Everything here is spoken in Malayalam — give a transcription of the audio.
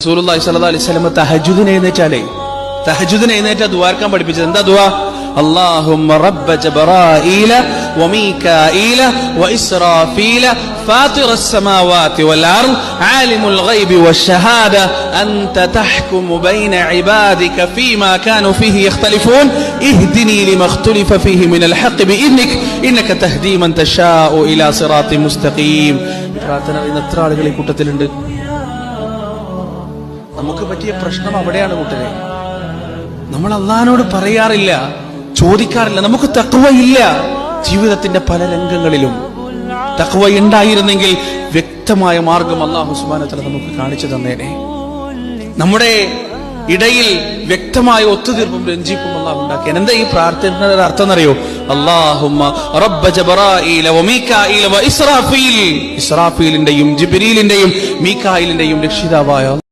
റസൂലുള്ളാഹി സ്വല്ലല്ലാഹു അലൈഹി വസല്ലം തഹജ്ജുദിന് എഴുന്നേറ്റാ ദുആർക്കാൻ പഠിപ്പിച്ചത്. എന്താ ദുആ? അല്ലാഹുമ്മ റബ്ബ ജബ്രായീല വമീകായീല വഇസ്റാഫീല ഫാത്തിറ السماوات والأرض عالم الغيب والشهادة أنت تحكم بين عبادك فيما كانوا فيه يختلفون اهدني لما اختلف فيه من الحق بإذنك إنك تهدي من تشاء إلى صراط مستقيم. പ്രാർത്ഥന അറിയുന്ന എത്ര ആളുകൾ ഈ കൂട്ടത്തിലുണ്ട്? നമുക്ക് പറ്റിയ പ്രശ്നം അവിടെയാണ് കൂട്ടരെ. നമ്മൾ അല്ലാഹുവിനോട് പറയാറില്ല, ചോദിക്കാറില്ല. നമുക്ക് തഖ്വയില്ല. ജീവിതത്തിന്റെ പല രംഗങ്ങളിലും തഖ്വ ഉണ്ടായിരുന്നെങ്കിൽ വ്യക്തമായ മാർഗം അല്ലാഹു സുബ്ഹാനഹു വ തആല നമുക്ക് കാണിച്ചു തന്നേനെ. നമ്മുടെ ഇടയിൽ വ്യക്തമായ ഒത്തുതീർപ്പും രഞ്ജിപ്പും അല്ലാഹു ഉണ്ടാക്കിയ. എന്താ ഈ പ്രാർത്ഥനയുടെ അർത്ഥം എന്നറിയോ? അല്ലാഹുമ്മ റബ്ബ ജബ്രായീല വമീകായീല വഇസ്റാഫീൽ, ഇസ്റാഫീലിന്റെയും ജിബ്രീലിന്റെയും മീകായിലിന്റെയും രക്ഷിതാവായ